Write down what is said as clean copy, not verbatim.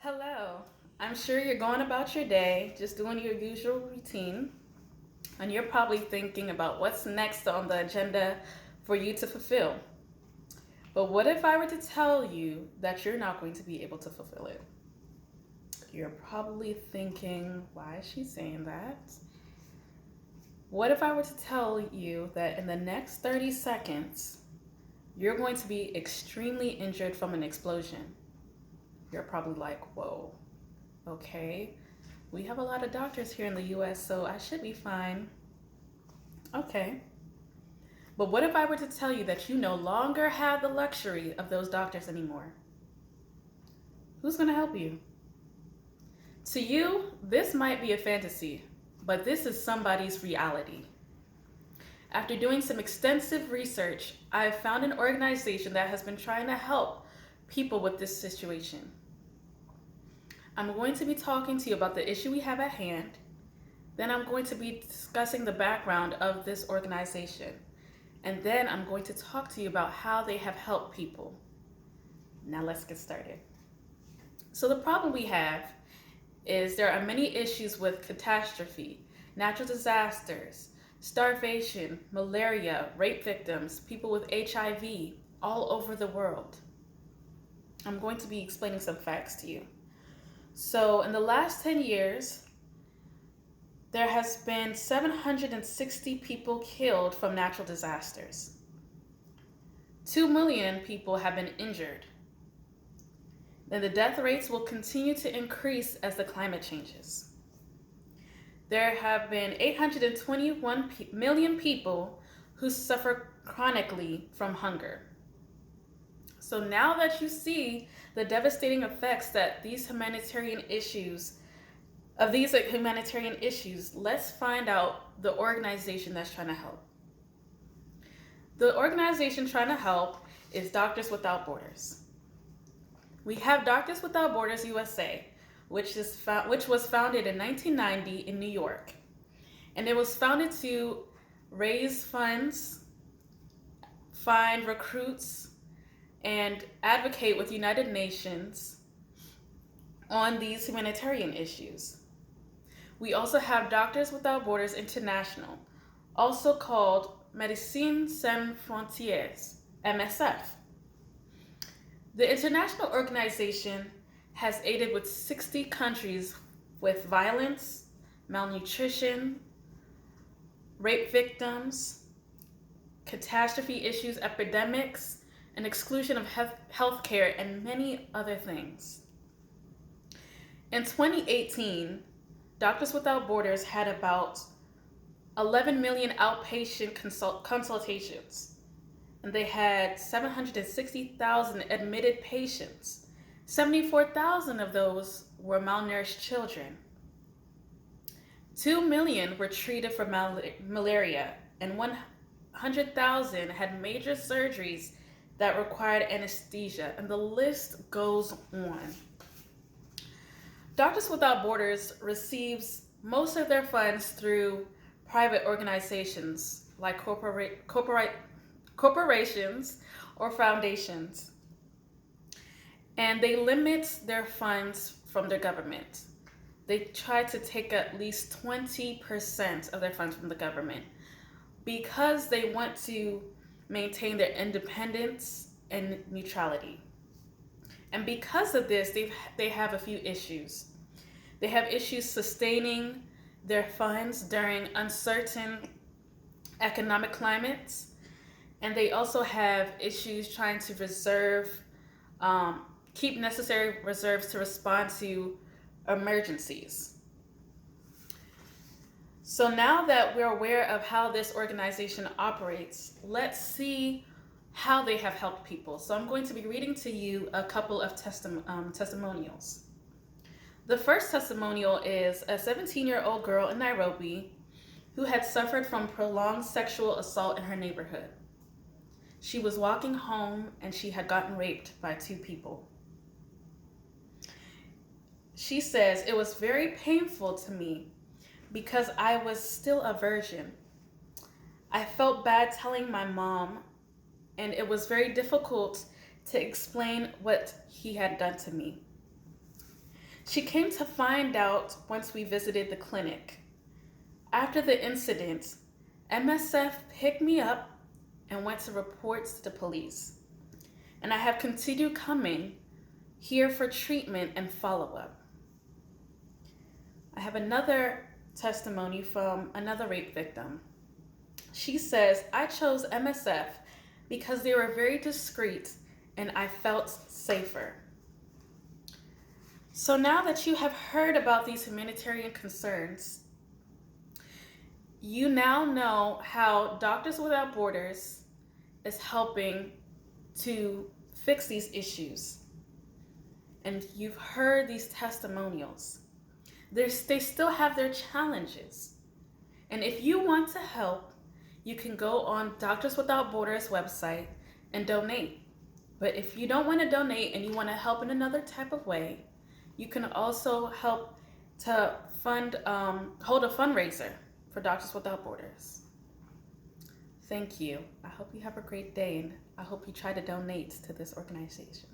Hello. I'm sure you're going about your day, just doing your usual routine, and you're probably thinking about what's next on the agenda for you to fulfill. But what if I were to tell you that you're not going to be able to fulfill it? You're probably thinking, why is she saying that? What if I were to tell you that in the next 30 seconds, you're going to be extremely injured from an explosion? You're probably like, whoa, okay. We have a lot of doctors here in the US, so I should be fine. Okay. But what if I were to tell you that you no longer have the luxury of those doctors anymore? Who's going to help you? To you, this might be a fantasy, but this is somebody's reality. After doing some extensive research, I have found an organization that has been trying to help people with this situation. I'm going to be talking to you about the issue we have at hand. Then I'm going to be discussing the background of this organization. And then I'm going to talk to you about how they have helped people. Now let's get started. So the problem we have is there are many issues with catastrophe, natural disasters, starvation, malaria, rape victims, people with HIV all over the world. I'm going to be explaining some facts to you. So in the last 10 years, there has been 760 people killed from natural disasters. 2 million people have been injured. Then the death rates will continue to increase as the climate changes. There have been 821 million people who suffer chronically from hunger. So now that you see the devastating effects that these humanitarian issues, let's find out the organization that's trying to help. The organization trying to help is Doctors Without Borders. We have Doctors Without Borders USA, which was founded in 1990 in New York. And it was founded to raise funds, find recruits, and advocate with United Nations on these humanitarian issues. We also have Doctors Without Borders International, also called Médecins Sans Frontières, MSF. The international organization has aided with 60 countries with violence, malnutrition, rape victims, catastrophe issues, epidemics, and exclusion of health care, and many other things. In 2018, Doctors Without Borders had about 11 million outpatient consultations, and they had 760,000 admitted patients. 74,000 of those were malnourished children. 2 million were treated for malaria, and 100,000 had major surgeries that required anesthesia, and the list goes on. Doctors Without Borders receives most of their funds through private organizations like corporations or foundations, and they limit their funds from their government. They try to take at least 20% of their funds from the government because they want to maintain their independence and neutrality. And because of this, they have a few issues. They have issues sustaining their funds during uncertain economic climates, and they also have issues trying to keep necessary reserves to respond to emergencies. So now that we're aware of how this organization operates, let's see how they have helped people. So I'm going to be reading to you a couple of testimonials. The first testimonial is a 17-year-old girl in Nairobi who had suffered from prolonged sexual assault in her neighborhood. She was walking home and she had gotten raped by 2 people. She says, "It was very painful to me because I was still a virgin. I felt bad telling my mom, and it was very difficult to explain what he had done to me. She came to find out once we visited the clinic. After the incident, MSF picked me up and went to report to the police. And I have continued coming here for treatment and follow-up. I have another testimony from another rape victim. She says, I chose MSF because they were very discreet and I felt safer. So now that you have heard about these humanitarian concerns, you now know how Doctors Without Borders is helping to fix these issues. And you've heard these testimonials. They still have their challenges. And if you want to help, you can go on Doctors Without Borders website and donate. But if you don't want to donate and you want to help in another type of way, you can also help to hold a fundraiser for Doctors Without Borders. Thank you. I hope you have a great day, and I hope you try to donate to this organization.